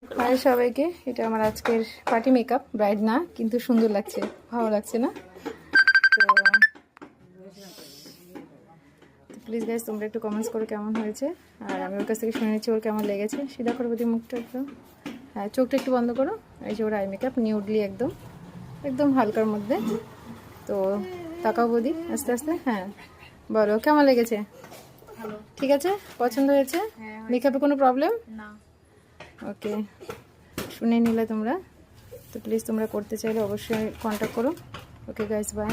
High সবাইকে, এটা আমার আজকের পার্টি মেকআপ। ব্রাইড না, কিন্তু সুন্দর লাগছে, ভালো লাগছে না? তো প্লিজ গাইজ তোমরা একটু কমেন্টস করো কেমন হয়েছে, আর আমি ওর কাছ থেকে শুনে নিচ্ছি ওর কেমন লেগেছে। সিধা করো বদি মুখটা একদম, হ্যাঁ চোখটা একটু বন্ধ করো। এই যে ওর আই মেকআপ নিউডলি একদম একদম হালকার মধ্যে। তো তাকাও বদি আস্তে আস্তে, হ্যাঁ বলো কেমন লেগেছে? ঠিক আছে, পছন্দ হয়েছে? মেকআপে কোনো প্রবলেম না। ওকে, শুনে নিলে তোমরা। তো প্লিজ তোমরা করতে চাইলে অবশ্যই কন্ট্যাক্ট করো। Okay guys, by.